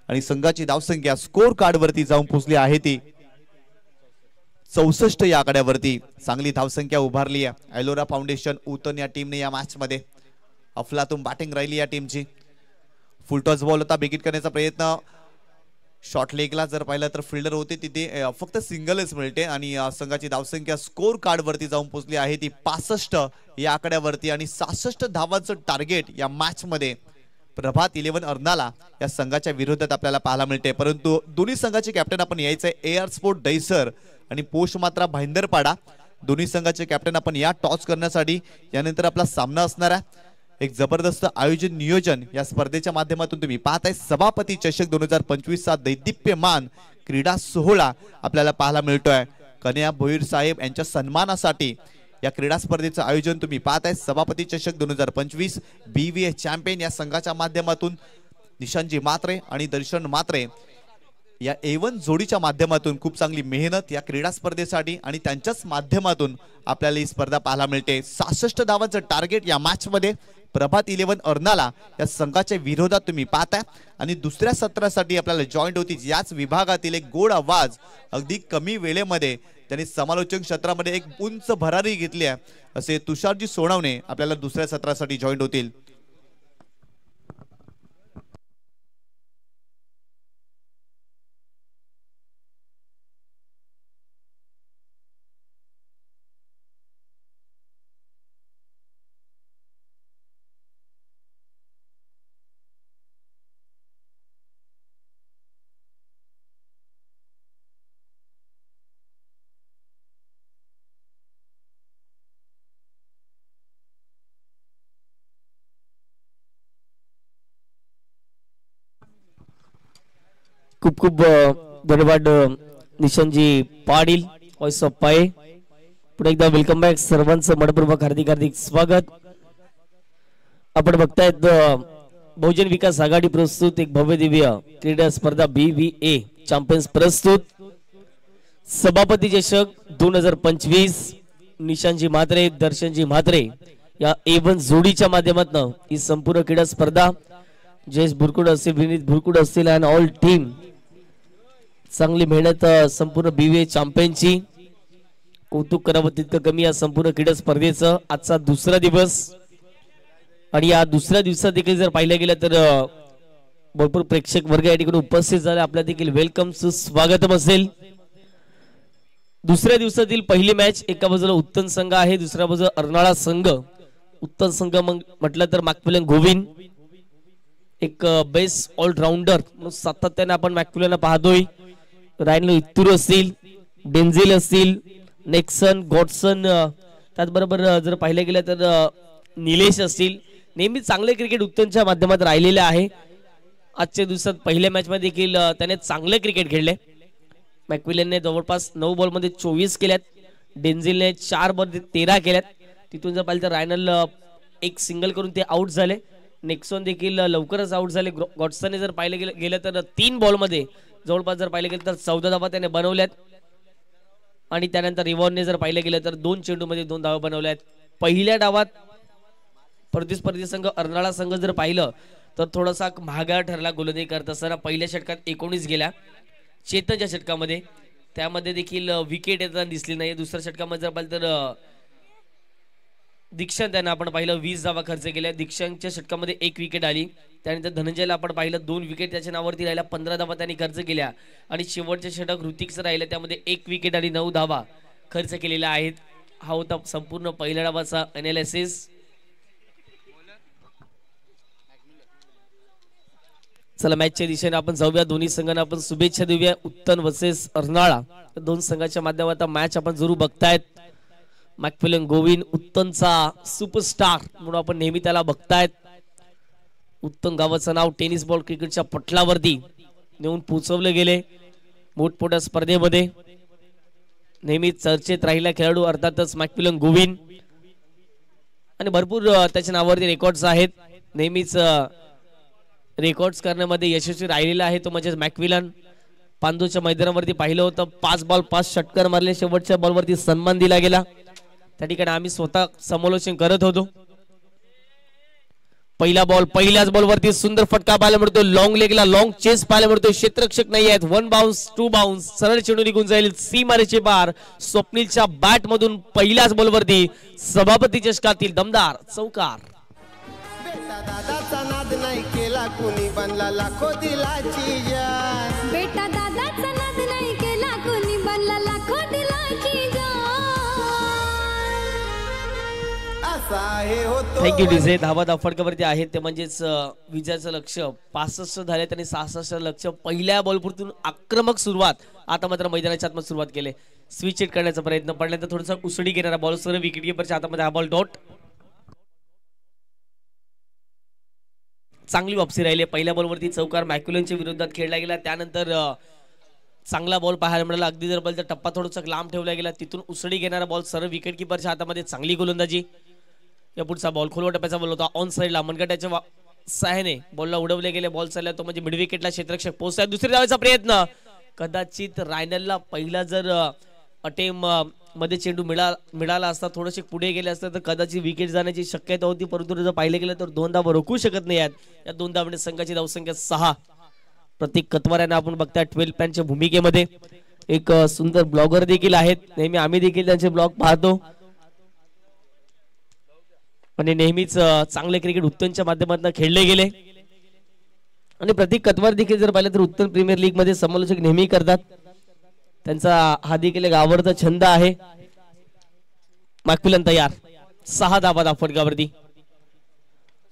आणि संघाची धावसंख्या स्कोर कार्ड वरती जाऊन पोहोचली आहे ती 64 या आकड्यावरती. चांगली धावसंख्या उभारली आहे. एलोरा फाउंडेशन उतन या टीमने या मॅच मध्ये. अफलातून बॅटिंग राहिली या टीमची. फुलटॉस बॉल होता, बिगिट करण्याचा प्रयत्न. शॉर्ट लेगला जर पाहिलं तर फिल्डर होते तिथे फक्त सिंगलच मिळते आणि संघाची धावसंख्या स्कोर कार्ड वरती जाऊन पोहोचली आहे ती 65 या आकड्यावरती. आणि 66 धावांचं टार्गेट या मॅच मध्ये प्रभात 11 अर्नाला या संघाच्या विरोधात आपल्याला पाहायला मिळते. परंतु दोन्ही संघाचे कॅप्टन आपण यायचंय AR स्पोर्ट दहिसर आणि पोस्ट मात्रा भाईंदरपाडा. दोन्ही संघाचे कॅप्टन आपण या टॉस करण्यासाठी यानंतर आपला सामना असणार आहे. एक जबरदस्त आयोजन नियोजन या स्पर्धेच्या माध्यमातून तुम्ही पाहताय. सभापती चषक 2025 चा दैदिप्यमान क्रीडा सोहळा आपल्याला पाहायला मिळतोय. कन्या भोईर साहेब यांच्या सन्मानासाठी या क्रीडा स्पर्धेचं आयोजन तुम्ही पाहताय. सभापती चषक 2025 BVA चॅम्पियन या संघाच्या माध्यमातून निशांजी म्हात्रे आणि दर्शन म्हात्रे या A1 जोडीच्या माध्यमातून खूप चांगली मेहनत या क्रीडा स्पर्धेसाठी आणि त्यांच्याच माध्यमातून आपल्याला ही स्पर्धा पाहायला मिळते. 66 धावांचं टार्गेट या मॅच मध्ये प्रभात 11 अर्नाला या संघाच्या विरोधात तुम्ही पाहताय. आणि दुसऱ्या सत्रासाठी आपल्याला जॉईंट होती याच विभागातील एक गोड आवाज अगदी कमी वेळेमध्ये त्यांनी समालोचक क्षेत्रामध्ये एक उंच भरारी घेतली आहे असे तुषारजी सोनवणे आपल्याला दुसऱ्या सत्रासाठी जॉईंट होतील. खूप खूप धन्यवाद निशांजी पाटील वॉइस ऑफ पाय. पुन्हा एकदा वेलकम बॅक सर्वांचं मनपूर्वक हार्दिक हार्दिक स्वागत. आपण बघतायत बहुजन विकास आघाडी प्रस्तुत एक भव्य दिव्य क्रीडा स्पर्धा BVA चॅम्पियन्स प्रस्तुत सभापती चषक 2025 निशांजी म्हात्रे दर्शनजी म्हात्रे या A1 जोडीच्या माध्यमातून ही संपूर्ण क्रीडा स्पर्धा जयेश बुरकुड असतील, विनीत बुरकुड असतील आणि ऑल टीम चांगली मेहनत संपूर्ण BVA चॅम्पियनची. कौतुक करावं तितकं कमी या संपूर्ण क्रीडा स्पर्धेचं. आजचा दुसरा दिवस आणि या दुसऱ्या दिवसात देखील जर पाहिलं गेलं तर भरपूर प्रेक्षक वर्ग या ठिकाणी उपस्थित झाले. आपल्या देखील वेलकम स्वागतम असेल. दुसऱ्या दिवसातील पहिली मॅच एका बाजूला उत्तम संघ आहे, दुसऱ्या बाजूला अर्नाळा संघ. उत्तम संघ म्हटलं तर मॅक्मिलन गोविंद एक बेस्ट ऑलराऊंडर सातत्याने आपण मॅक्मिलन पाहतोय. रायनो इत्तूर असतील, डेन्झिल असतील, नेक्सन गॉडसन, त्याचबरोबर जर पाहिलं गेलं तर निलेश असतील. नेहमी चांगले क्रिकेट उत्तमच्या माध्यमात राहिलेले आहे. आजच्या दिवसात पहिल्या मॅच मध्ये देखील त्याने चांगले क्रिकेट खेळले. मॅक्मिलनने जवळपास 9 बॉल मध्ये 24 केल्यात, डेन्झिलने 4 बॉल 13 केल्यात. तिथून जर पाहिलं तर रायनल एक सिंगल करून ते आउट झाले. नेक्सॉन देखील लवकरच आउट झाले. गॉडसनने जर पाहिलं गेलं तर 3 बॉल मध्ये जवळपास जर पाहिलं गेलं तर 14 धावा त्याने बनवल्यात. आणि त्यानंतर रिवॉनने जर पाहिलं गेलं तर 2 चेंडू मध्ये 2 धावा बनवल्यात. पहिल्या डावात प्रतिस्पर्धी संघ अर्नाळा संघ जर पाहिलं तर थोडासा महागा ठरला गोलंदाजी करत असताना. पहिल्या षटकात 19 गेल्या चेतनच्या षटकामध्ये, त्यामध्ये देखील विकेट येताना दिसली नाही. दुसऱ्या षटकामध्ये जर पाहिलं तर दीक्षांत त्यांना आपण पाहिलं 20 धावा खर्च केल्या. दीक्षांतच्या षटकामध्ये 1 विकेट आली. त्यानंतर धनंजयला आपण पाहिलं 2 विकेट त्याच्या नावावरती राहिल्या, 15 धावा त्यांनी खर्च केल्या. आणि शेवटचे षटक ऋतिकचं राहिलं, त्यामध्ये 1 विकेट आणि 9 धावा खर्च केलेल्या आहेत. हा होता संपूर्ण पहिल्या डावाचा अनालिसिस. चला मॅचच्या दिशेने आपण जाऊया. दोन्ही संघांना आपण शुभेच्छा देऊया. उत्तन वर्सेस अर्नाळा दोन संघाच्या माध्यमातून मॅच आपण जरूर बघतायत. मॅकमिलन गोविंद उत्तनचा सुपरस्टार म्हणून आपण नेहमी त्याला बघतायत. उत्तम गावाचं नाव टेनिस बॉल क्रिकेटच्या पटलावरती नेऊन पोहोचवले गेले. मोठमोठ्या स्पर्धेमध्ये नेहमी चर्चेत राहिला खेळाडू अर्थातच मॅकमिलन गोविंद आणि भरपूर त्याच्या नावावरती रेकॉर्ड्स आहेत. नेहमीच रेकॉर्ड्स करण्यामध्ये यशस्वी राहिलेला आहे तो म्हणजे मॅकमिलन. पांदूच्या मैदानावरती पाहिलं होतं 5 बॉल 5 षटकार मारले. शेवटच्या बॉलवरती सन्मान दिला गेला. त्या ठिकाणी आम्ही स्वतः समालोचन करत होतो. पहिला बॉल पहिल्याच बॉलवरती सुंदर फटका पाहायला मिळतो. लॉंग लेगला लॉंग चेस पाहायला मिळतो. क्षेत्ररक्षक नाही आहेत. 1 बाउन्स 2 बाउन्स सरळ चेंडू निघून जाईल सीमारेषे पार. स्वप्नीलच्या बॅट मधून पहिल्याच बॉलवरती सभापती चषकातील दमदार चौकार. बेटा दादाचा नाद नाही केला कुणी बनला लाखो दिलाची जान. बेटा दादाचा नाद नाही केला कोणी बनला लाखो दिलाची जान. असा आहे होतो. Thank you DJ. धावा फटकावरती आहेत ते म्हणजेच विजयाचं लक्ष 65 झाले. त्यांनी 66 लक्ष. पहिल्या बॉलपुरतून आक्रमक सुरुवात. आता मात्र मैदानाच्या आतमध्ये सुरुवात केले. स्विच हिट करण्याचा प्रयत्न पडल्यानंतर थोडासा उसळी घेणारा बॉल सर विकेट कीपरच्या हातामध्ये हा बॉल डॉट. चांगली वापसी राहिली. पहिल्या बॉलवरती चौकार मॅक्युलनच्या विरोधात खेळला गेला. त्यानंतर चांगला बॉल पाहायला मिळाला. अगदी जर बॉलचा टप्पा थोडासा लांब ठेवला गेला. तिथून उसळी घेणारा बॉल सरळ विकेट कीपरच्या हातामध्ये. चांगली गोलंदाजी. या पुढचा बॉल खोलवा टप्प्याचा बॉल होता. ऑन साईडला मनगटाच्या सहाय्याने बॉलला उडवले गेले. बॉल चालला तो म्हणजे मिड विकेटला क्षेत्ररक्षक पोहोचला. दुसऱ्या धावाचा प्रयत्न. कदाचित रायनलला पहिला जर अटेम मध्ये चेंडू मिळाला असता थोडेसे पुढे गेले असते तर कदाचित विकेट जाण्याची शक्यता होती. परंतु जर पाहिले गेलं तर 2 धावा रोखू शकत नाही आहेत. या 2 धावांनी संघाची धावसंख्या 6. प्रतीक कतवाऱ्यांना आपण बघताय 12 पॅनच्या भूमिकेमध्ये. एक सुंदर ब्लॉगर देखील आहेत. नेहमी आम्ही देखील त्यांचे ब्लॉग पाहतो आणि नेहमीच चांगले क्रिकेट उत्तनच्या माध्यमातून खेळले गेले. आणि प्रतीक कतवार देखील जर पाहिलं तर उत्तन प्रीमियर लीग मध्ये समालोचक नेहमी करतात. त्यांचा हा देखील एक आवडता छंद आहे. मॅकमिलन तयार. 6 धावा फटकावरती.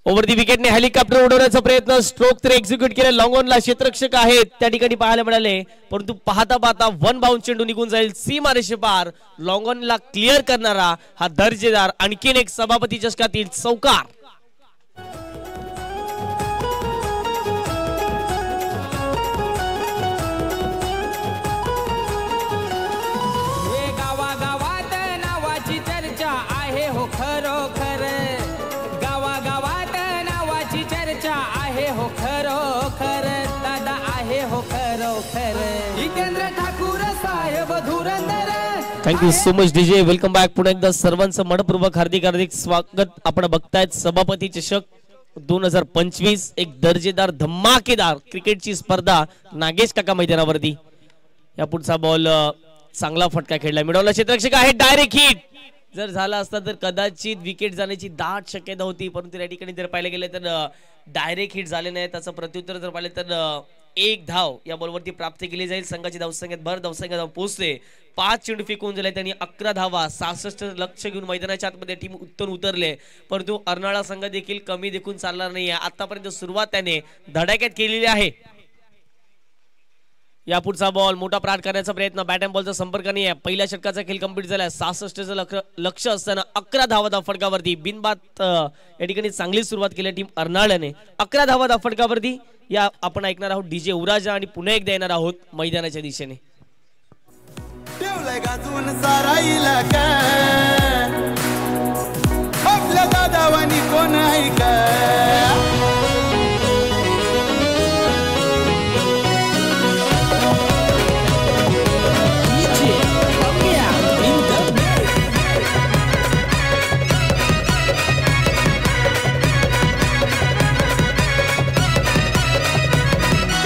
ओव्हर दी विकेटने हेलिकॉप्टर उडवण्याचा प्रयत्न. स्ट्रोक तर एक्झिक्यूट केला. लॉंग ऑनला क्षेत्ररक्षक आहेत त्या ठिकाणी पाहायला मिळाले. परंतु पाहता 1 बाउन्स चेंडू निघून जाईल सीमारेषे पार. लॉंग ऑनला क्लिअर करणारा हा दर्जेदार आणखीन एक सभापती चषकातील चौकार. गावागावात नावाची चर्चा आहे हो खरोखर. गावागावात नावाची चर्चा आहे हो खरोखर. दादा आहे हो खरोखर. जितेंद्र ठाकूर साहेब धुरंधर. Thank you so much DJ. Welcome back. पुन्हा एकदा सर्वांचं मनपूर्वक हार्दिक हार्दिक स्वागत. आपण बघतायत सभापती चषक 2025. एक दर्जेदार धमाकेदार क्रिकेटची स्पर्धा नागेश काका मैदानावरती. या पुढचा बॉल चांगला फटका खेळला. मिळवला. क्षेत्ररक्षक आहे. डायरेक्ट हिट जर झाला असता तर कदाचित विकेट जाण्याची दाट शक्यता होती. परंतु या ठिकाणी जर पाहिलं गेलं तर डायरेक्ट हिट झाले नाही. त्याचं प्रत्युत्तर जर पाहिलं तर 1 धाव या बॉलवरती प्राप्त केली जाईल. संघाची धावसंख्येत भर धावसंख्या पोहोचते. 5 चेंडू फेकून झाले. त्यांनी 11 धावा 66 लक्ष घेऊन मैदानाच्या आतमध्ये टीम उत्तम उतरले. परंतु अर्नाळा संघ देखील कमी देखून चालणार नाही. आतापर्यंत सुरुवात त्याने धडाक्यात केलेली आहे. या पुढचा बॉल मोठा प्राट करण्याचा प्रयत्न. बॅट अँड बॉलचा संपर्क नाही आहे. पहिल्या षटकाचा खेळ कंप्लीट झाला. 66 लक्ष असताना 11 धावा फटकावरती. बिनबाद या ठिकाणी चांगली सुरुवात केली टीम अर्नाळ्याने. 11 धावा फटकावरती. या आपण ऐकणार आहोत डीजे उराजा आणि पुन्हा एकदा येणार आहोत मैदानाच्या दिशेने. ठेवलंय गाजवून सारा इलाका आपल्या दादावानी कोण आहे का.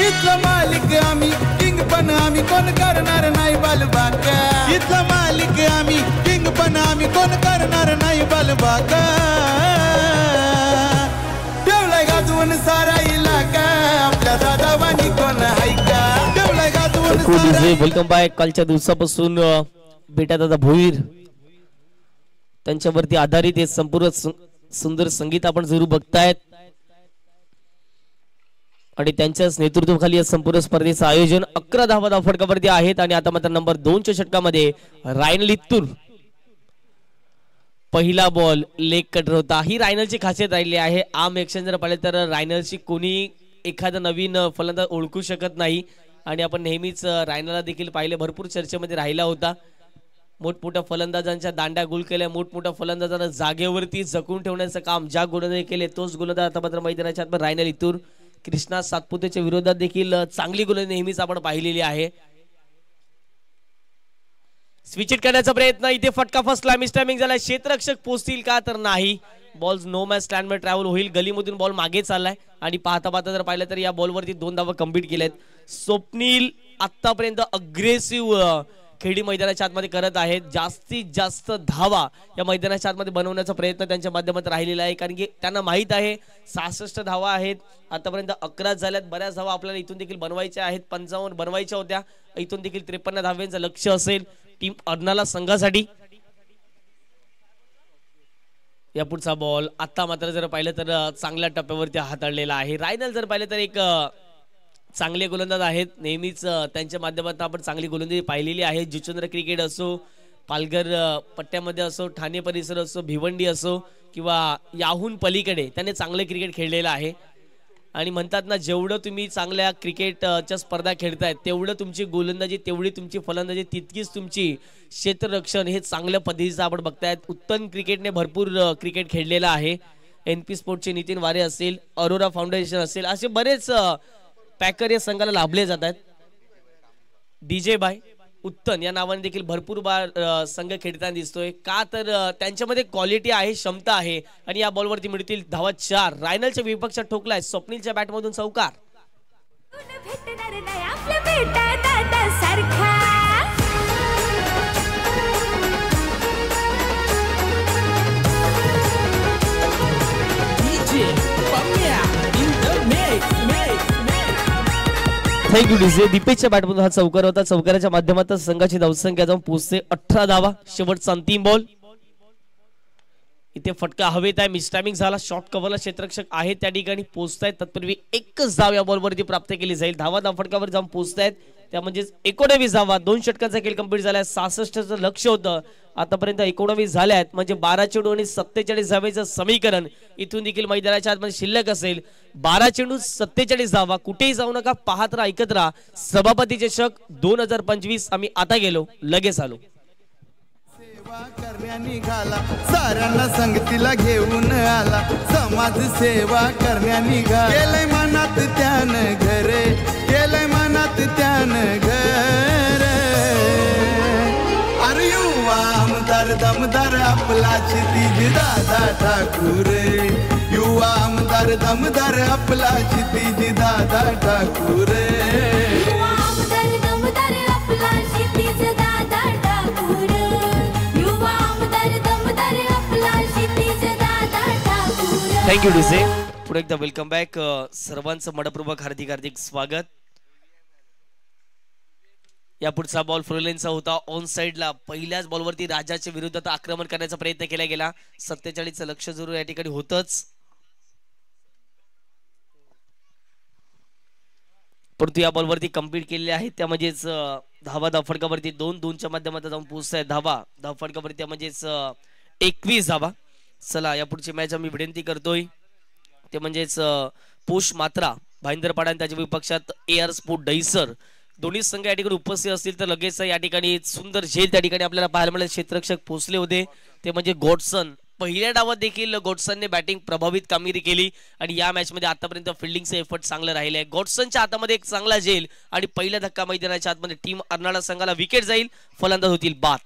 इथला मालिक आम्ही किंग पण आम्ही कोण करणार नाही बालबाका. इथला मालिक आम्ही किंग पण आम्ही कोण करणार नाही बालबाका. ठेवलाय गाजवून सारा इलाका आपल्या दादावानी कोण आहे का. ठेवलाय गाजवून सारा. Welcome back. कालच्या दिवसापासून बेटा दादा भोईर त्यांच्यावरती आधारित हे संपूर्ण सुंदर संगीत आपण जरूर बघतायत आणि त्यांच्याच नेतृत्वाखाली या संपूर्ण स्पर्धेचं आयोजन 11 धावा फटकावरती आहेत आणि आता मात्र नंबर 2च्या षटकामध्ये रायनल लित्तूर पहिला बॉल लेग कटर होता. ही रायनलची खासियत राहिली आहे. आम ऍक्शन जर पाहिले तर रायनलची कोणी एखादा नवीन फलंदाज ओळखू शकत नाही आणि आपण नेहमीच रायनलला देखील पाहिले भरपूर चर्चेमध्ये राहिला होता. मोठमोठ्या फलंदाजांच्या दांड्या गुल केल्या, मोठमोठ्या फलंदाजांना जागेवरती जकून ठेवण्याचं काम ज्या गोलंदाजी केले तोच गोलंदाज आता मात्र मैदानाच्या आत रायनल लित्तूर. कृष्णा सातपुतेच्या विरोधात देखील चांगली गोलंदाजी नेहमीच आपण पाहिलेली आहे. स्विच इट करण्याचा प्रयत्न, इथे फटका फसला, मिसटायमिंग झाला. क्षेत्ररक्षक पोहोचतील का तर नाही. बॉल नो मॅच स्टँड मध्ये ट्रॅव्हल होईल. गलीमधून बॉल मागे चाललाय आणि पाहता पाहता जर पाहिलं तर या बॉलवरती 2 धावा कंप्लीट केल्यात. स्वप्नील आतापर्यंत अग्रेसिव्ह खेळी मैदानाच्या आतमध्ये करत आहेत. जास्तीत जास्त धावा या मैदानाच्या आतमध्ये बनवण्याचा प्रयत्न त्यांच्या माध्यमातून राहिलेला आहे, कारण की त्यांना माहित आहे 66 धावा आहेत. आतापर्यंत 11 झाल्यात. बऱ्याच धावा आपल्याला इथून देखील बनवायच्या आहेत. 55 बनवायच्या होत्या. इथून देखील 53 धाव्यांचं लक्ष असेल टीम अर्नाला संघासाठी. या पुढचा बॉल आता मात्र जर पाहिलं तर चांगल्या टप्प्यावरती हाताळलेला आहे. रायनल जर पाहिलं तर एक चांगले गोलंदाज आहेत. नेहमीच त्यांच्या माध्यमातून आपण चांगली गोलंदाजी पाहिलेली आहे. जुचंद्र क्रिकेट असो, पालघर पट्ट्यामध्ये असो, ठाणे परिसर असो, भिवंडी असो किंवा याहून पलीकडे त्याने चांगले क्रिकेट खेळलेलं आहे. आणि म्हणतात ना, जेवढं तुम्ही चांगल्या क्रिकेटच्या स्पर्धा खेळतायत तेवढं तुमची गोलंदाजी, तेवढी तुमची फलंदाजी, तितकीच तुमची क्षेत्ररक्षण हे चांगल्या पद्धतीचं आपण बघतायत. उत्तम क्रिकेटने भरपूर क्रिकेट खेळलेलं आहे. NP स्पोर्टचे नितीन वारे असेल, अरोरा फाउंडेशन असेल, असे बरेच पॅकर या संघाला लाभले जातात. DJ बाय उत्तन या नावाने देखील भरपूर संघ खेळताना दिसतोय. का तर त्यांच्यामध्ये क्वालिटी आहे, क्षमता आहे आणि या बॉलवरती मिळतील धावा 4. रायनलच्या विपक्षात ठोकलाय स्वप्नीलच्या बॅटमधून चौकार. Thank you DJ. दीपेशच्या बॅटमधून हा चौकार होता. चौकाराच्या माध्यमातून संघाची धावसंख्या जाऊन पोहोचते 18 धावा. शेवटचा अंतिम बॉल. इथे फटका हवेत आहे, मिसटायमिंग झाला. शॉर्ट कव्हरला क्षेत्ररक्षक आहेत त्या ठिकाणी पोहोचतायत. तत्पूर्वी एकच धाव या बॉलवरती प्राप्त केली जाईल. धावा फटकावर जाऊन पोहोचतायत त्या म्हणजे 19 धावा. 2 षटकांचा खेळ कंप्लीट झालाय. 66चं लक्ष होतं, आतापर्यंत 19 झाल्यात म्हणजे 12 चेंडू आणि 47 धावेचं समीकरण इथून देखील मैदानाच्या आतमध्ये शिल्लक असेल. 12 चेंडू 47 धावा. कुठेही जाऊ नका, पाहत राहा, ऐकत राहा. सभापती चषक 2025 आम्ही आता गेलो, लगेच आलो. सेवा करण्या निघाला, साऱ्यांना संगतीला घेऊन आला. समाज सेवा करण्या निघाला. केलंय मनात त्यानं घरे, केलंय मनात त्यानं घर. अरे युवा आमदार दमदार आपला क्षितिज दादा ठाकूर. युवा आमदार दमदार आपला क्षितिज दादा ठाकूर. युवा आमदार दमदार आपला क्षितिज दादा ठाकूर. युवा आमदार दमदार आपला क्षितिज दादा ठाकूर. Thank you DJ. पुढे एकदा वेलकम बॅक. सर्वांचं मनपूर्वक हार्दिक हार्दिक स्वागत. या पुढचा बॉल फ्लोलेनचा होता. ऑन साइडला पहिल्याच बॉलवरती राजाच्या विरोधात आक्रमण करण्याचा प्रयत्न केला गेला. 47चं लक्ष जरूर या ठिकाणी होतच, परंतु या बॉलवरती कंप्लीट केलेले आहेत. त्या म्हणजेच धावा फटकावरती 2-2च्या माध्यमातून जाऊन पोहोचतायत. धावा फटकावरती म्हणजेच 21 धावा. चला या पुढची मॅच आम्ही विनंती करतोय ते म्हणजेच पोष मात्रा भाईंदरपाडा आणि त्याच्या विपक्षात AR स्पोर्ट दहिसर. दोन्ही संघ या ठिकाणी उपस्थित असतील तर लगेच या ठिकाणी सुंदर झेल त्या ठिकाणी आपल्याला पाहायला मिळेल. क्षेत्ररक्षक पोहोचले होते ते म्हणजे गॉडसन. पहिल्या डावात देखील गॉडसनने बॅटिंग प्रभावित कामगिरी केली आणि या मॅच मध्ये आतापर्यंत फिल्डिंगचे एफर्ट चांगलं राहिले आहे. गॉडसनच्या हातामध्ये एक चांगला झेल आणि पहिला धक्का मैदानाच्या आतमध्ये टीम अर्नाळा संघाला विकेट जाईल. फलंदाज होतील बाद.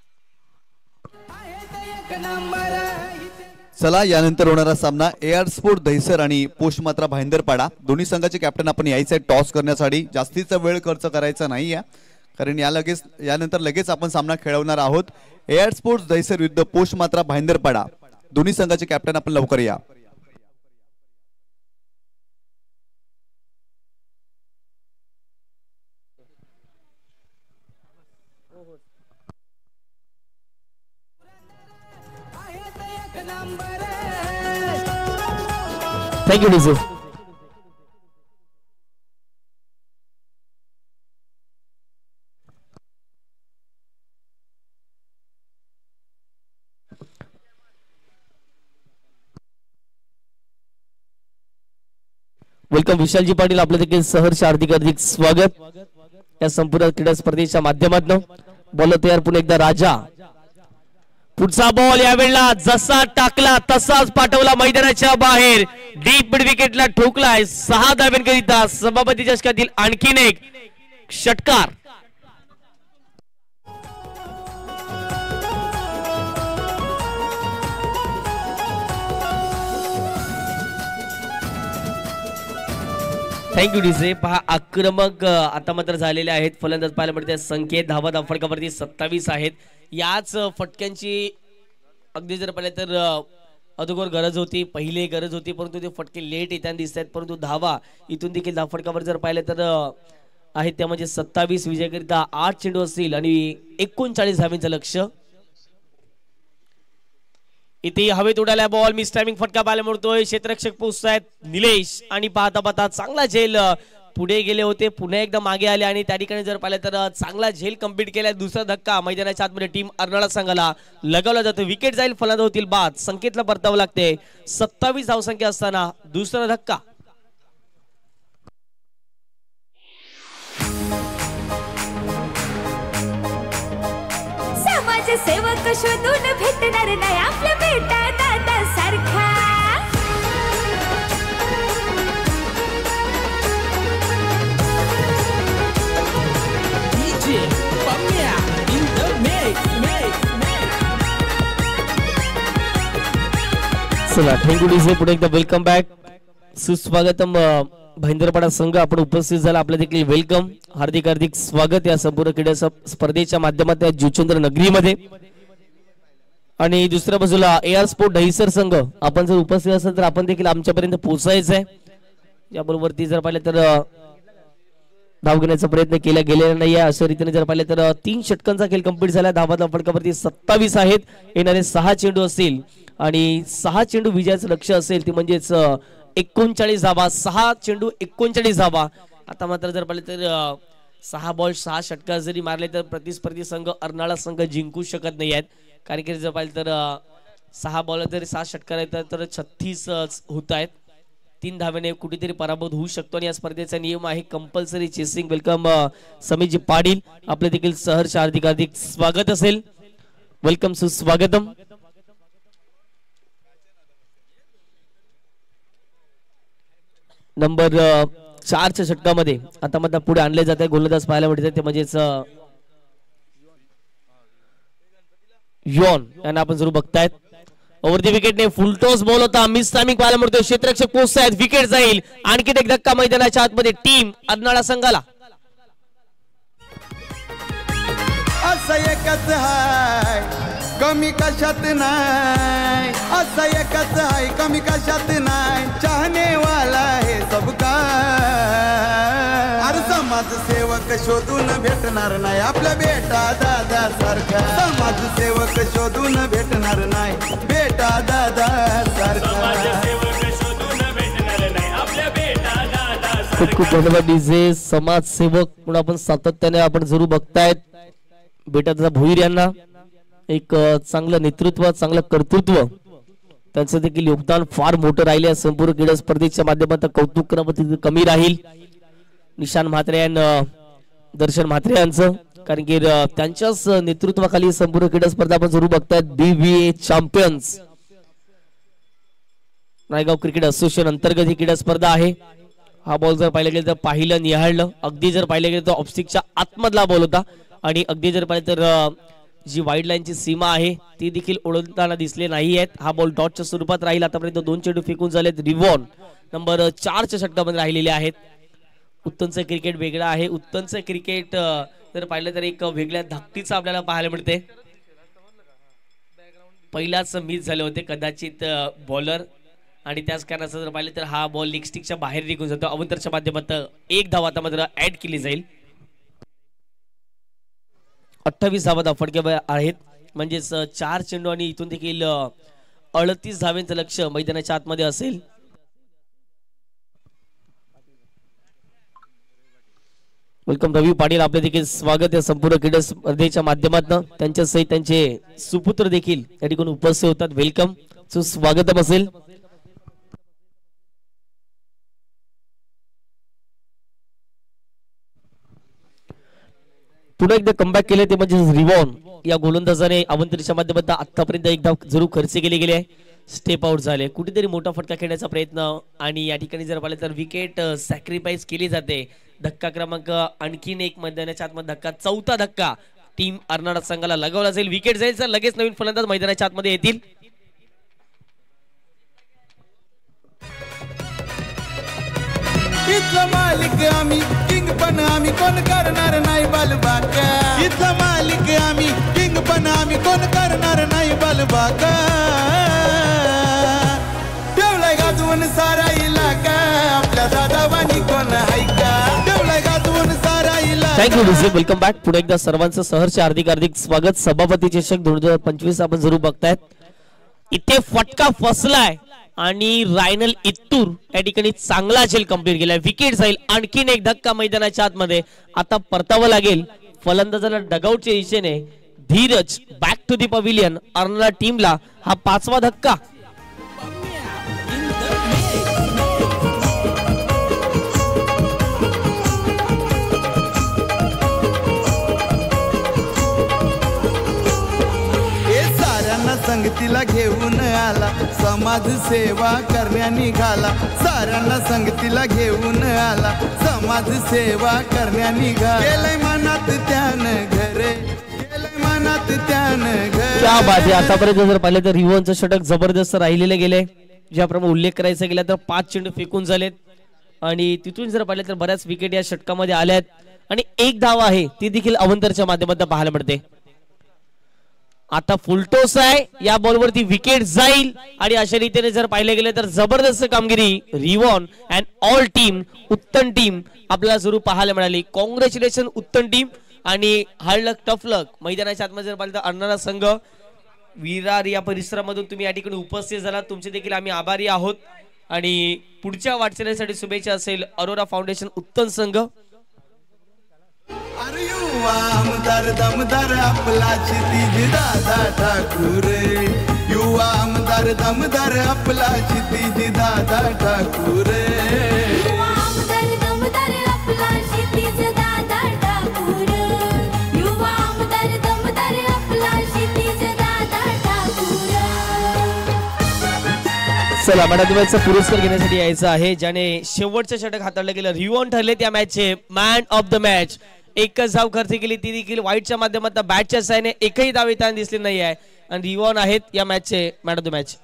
चला यानंतर होणारा सामना AR स्पोर्ट दहिसर आणि पोषमात्रा भाईंदरपाडा. दोन्ही संघाचे कॅप्टन आपण यायचे टॉस करण्यासाठी. जास्तीचा वेळ खर्च करायचा नाही आहे, कारण यानंतर लगेच आपण सामना खेळवणार आहोत. AR स्पोर्ट्स दहिसर विरुद्ध पोषमात्रा भाईंदरपाडा. दोन्ही संघाचे कॅप्टन आपण लवकर या. Thank you DJ. वेलकम विशालजी पाटील, आपलं देखील सहर्ष हार्दिक स्वागत या संपूर्ण क्रीडा स्पर्धेच्या माध्यमातून. बॉल तयार पुन्हा एकदा राजा. पुढचा बॉल यावेळेला जसा टाकला तसाच पाठवला मैदानाच्या बाहेर. Deep mid विकेटला ठोकलाय. 6 धावांकरिता सभापती चषकातील आणखीन एक षटकार. Thank you DJ. पहा आक्रमक आता मात्र झालेले आहेत फलंदाज पाहायला मिळते. संख्येत धावा फटकावरती 27 आहेत. याच फटक्यांची अगदी जर पाहिलं तर अगोदर गरज होती, पहिले गरज होती, परंतु ते फटके लेट येताना दिसत आहेत. परंतु धावा इथून देखील धावफटकावर जर पाहिलं तर आहेत त्या म्हणजे 27. विजयाकरिता 8 चेंडू असतील आणि 39 धावांचं लक्ष. इथे हवेत उडाला बॉल. मिस टायमिंग फटका पाहायला मिळतोय. क्षेत्ररक्षक पोहोचतायत निलेश आणि पाहता पाहता चांगला झेल पुढे गेले होते, पुन्हा एकदा मागे आले आणि त्या ठिकाणी जर पाहिलं तर चांगला झेल कंप्लीट केला. दुसरा धक्का मैदानाच्या आतमध्ये टीम अर्नाळा संघाला लगावला जातो. विकेट जाईल, फलंदाज होतील बाद. संकेतला परतावं लागते. 27 धावसंख्या असताना दुसरा धक्का. समाजसेवक शोधून भेटणार नाही आपल्या बेटा दादा सारखा. चला थँक्यू डीजे. पुढे एकदा वेलकम बॅक. सुस्वागतम भाईंदरपाडा संघ आपण उपस्थित झाला. आपलं देखील वेलकम, हार्दिक स्वागत या संपूर्ण क्रीडा स्पर्धेच्या माध्यमातून जुचंद्र नगरीमध्ये. आणि दुसऱ्या बाजूला AR स्पोर्ट दहिसर संघ आपण जर उपस्थित असेल तर आपण देखील आमच्यापर्यंत पोहोचायचं आहे. याबरोबरती जर पाहिलं तर धाव घेण्याचा प्रयत्न केला गेलेला नाही आहे. अशा रीतीने जर पाहिलं तर 3 षटकांचा खेळ कंप्लीट झाला. धावातला फटकावरती 27 आहेत. येणारे 6 चेंडू असतील आणि 6 चेंडू विजयाचं लक्ष असेल ते म्हणजेच 39 धावा. 6 चेंडू 39 धावा. आता मात्र जर पाहिलं तर 6 बॉल 6 षटकार जरी मारले तर प्रतिस्पर्धी संघ अर्नाळा संघ जिंकू शकत नाही आहेत. कारण की जर पाहिलं तर 6 बॉल जरी 6 षटकार येतात तर 36 होत आहेत. 3 धावेने कुठेतरी पराभूत होऊ शकतो आणि या स्पर्धेचा नियम आहे कंपल्सरी चेसिंग. वेलकम समीरजी पाटील, आपले देखील सहर्ष हार्दिक स्वागत असेल. वेलकम, सुस्वागतम. नंबर 4च्या षटकामध्ये आता मात्र पुढे आणले जाते गोलंदाज पाहायला मिळते ते म्हणजेच यॉन यांना आपण जरूर बघतायत. ओव्हर दी विकेटने फुल टॉस बॉल होता. मिस टायमिंग पाहायला मिळतोय. क्षेत्ररक्षक पोहोचतायत. विकेट जाईल. आणखी एक धक्का मैदानाच्या आतमध्ये टीम अर्नाळा संघाला. असं एकच हाय कमी कशात नाही, असं एकच हाय कमी कशात नाही, चाहने वाला है सबका. अरे समाजसेवक शोधून भेटणार नाही आपल्या बेटा दादा सारखा. समाजसेवक शोधून भेटणार नाही बेटा दादा सारखा. खूप खूप धन्यवाद डीजे. समाजसेवक म्हणून आपण सातत्याने आपण जरूर बघतायत बेटा दादा भोईर यांना. एक चांगलं नेतृत्व, चांगलं कर्तृत्व, त्यांचं देखील योगदान फार मोठं राहिले. संपूर्ण क्रीडा स्पर्धेच्या माध्यमातून कौतुक करणं कमी राहील. निशान म्हात्रे यांना, दर्शन म्हात्रे यांचं, कारण की त्यांच्याच नेतृत्वाखाली संपूर्ण क्रीडा स्पर्धा आपण जरूर बघतायत. BVA champions Naigaon cricket association अंतर्गत ही क्रीडा स्पर्धा आहे. हा बॉल जर पाहिलं गेलं तर पाहिलं निहाळलं, अगदी जर पाहिलं गेलं तर ऑफस्टिकच्या आतमधला बॉल होता आणि अगदी जर पाहिलं तर जी वाईड लाईनची सीमा आहे ती देखील ओळखताना दिसले नाही आहेत. हा बॉल डॉटच्या स्वरूपात राहील. आतापर्यंत 2 चेंडू फेकून झालेत. रिवॉन नंबर 4च्या षटकामध्ये राहिलेले आहेत. उत्तमचं क्रिकेट वेगळं आहे. उत्तमचं क्रिकेट जर पाहिलं तर एक वेगळ्या धाकटीचं आपल्याला पाहायला मिळते. पहिलाच मिस झाले होते कदाचित बॉलर आणि त्याच कारणाचं जर पाहिलं तर हा बॉल लेग स्टिकच्या बाहेर निघून जातो. अवंतरच्या माध्यमातून 1 धाव आता मात्र ऍड केली जाईल. 28 धावा फटके आहेत म्हणजेच 4 चेंडू आणि इथून देखील 38 धावांचं लक्ष मैदानाच्या आतमध्ये असेल. वेलकम रवी पाटील, आपले देखील स्वागत या संपूर्ण क्रीडा स्पर्धेच्या माध्यमातून. त्यांच्या सहित त्यांचे सुपुत्र देखील या ठिकाणी उपस्थित होतात. वेलकम, स्वागतम असेल. पुन्हा एकदा कमबॅक केले ते म्हणजे रिवॉन या गोलंदाजाने अवंतरीच्या माध्यमातून आतापर्यंत एकदा जरूर खर्च केले गेले आहे. स्टेप आउट झाले, कुठेतरी मोठा फटका खेळण्याचा प्रयत्न आणि या ठिकाणी जर पाहिलं तर विकेट सॅक्रिफाईस केली जाते. धक्का क्रमांक आणखीन एक मैदानाच्या आतमध्ये धक्का, चौथा धक्का टीम अर्नाळा संघाला लगावला जाईल. विकेट जाईल तर लगेच नवीन फलंदाज मैदानाच्या आतमध्ये येतील. इथला मालिक आम्ही किंग पण आम्ही कोण करणार नाही बालबाका. इथला मालिक आम्ही किंग पण आम्ही कोण करणार नाही बालबाका. ठेवलाय गाजवून सारा इलाका आपल्या दादावानी कोण ऐका. ठेवलाय गाजवून सारा इलाका. थँक्यू विजय, वेलकम बॅक. पुढे एकदा सर्वांचं सहर्ष हार्दिक हार्दिक स्वागत. सभापती चषक 2025 आपण जरूर बघतायत. इथे फटका फसलाय आणि रायनल इत्तूर या ठिकाणी चांगला झेल कंप्लीट केलाय. विकेट जाईल, आणखीन एक धक्का मैदानाच्या आतमध्ये. आता परतावं लागेल फलंदाजाला डगआउटच्या दिशेने. Dheeraj back to the pavilion. Arnala टीमला हा 5वा धक्का. संगतीला घेऊन आला, समाज सेवा करण्या निघाला. साऱ्यांना संगतीला घेऊन आला, समाज सेवा करण्या निघाला. गेलंय मनात त्यानं घरे, गेलंय मनात त्यानं घरे. क्या बात आहे. आतापर्यंत जर पाहिलं तर रिवॉनचं षटक जबरदस्त राहिलेले गेले. ज्याप्रमाणे उल्लेख करायचा गेला तर 5 चेंडू फेकून झालेत आणि तिथून जर पाहिलं तर बऱ्याच विकेट या षटकामध्ये आल्यात आणि एक धाव आहे ती देखील अवंतरच्या माध्यमातून पाहायला मिळते. आता फुलटोस आहे, या बॉलवरती विकेट जाईल आणि अशा रीतीने जर पाहिले गेले तर जबरदस्त कामगिरी रिवॉन अँड ऑल टीम, उत्तम टीम आपल्याला जरूर पाहायला मिळाली. कॉंग्रॅच्युलेशन उत्तम टीम आणि हार्ड लक टफ लक. मैदानाच्या आतमध्ये जर पाहिलं तर अर्नाळा संघ विरार या परिसरामधून तुम्ही या ठिकाणी उपस्थित झालात, तुमचे देखील आम्ही आभारी आहोत आणि पुढच्या वाटचालीसाठी शुभेच्छा असेल अरोरा फाउंडेशन उत्तम संघ. अरे युवा आमदार दमदार आपला क्षितिज दादा ठाकूर. युवा आमदार दमदार आपला क्षितिज दादा ठाकूर. युवा आमदार दमदार आपला क्षितिज दादा ठाकूर. युवा आमदार दमदार आपला क्षितिज दादा ठाकूर. चला मॅडम पुरस्कार घेण्यासाठी यायचं आहे. ज्याने शेवटचं षटक हाताळलं गेलं रिवॉन ठरले त्या मॅचचे मॅन ऑफ द मॅच. एकच धाव खर्च केली, ती देखील वाईटच्या माध्यमातून बॅटच्या साहाय्याने एकही धाव येताना दिसली नाही आहे आणि रिवॉन आहेत या मॅचचे मॅन ऑफ द मॅच.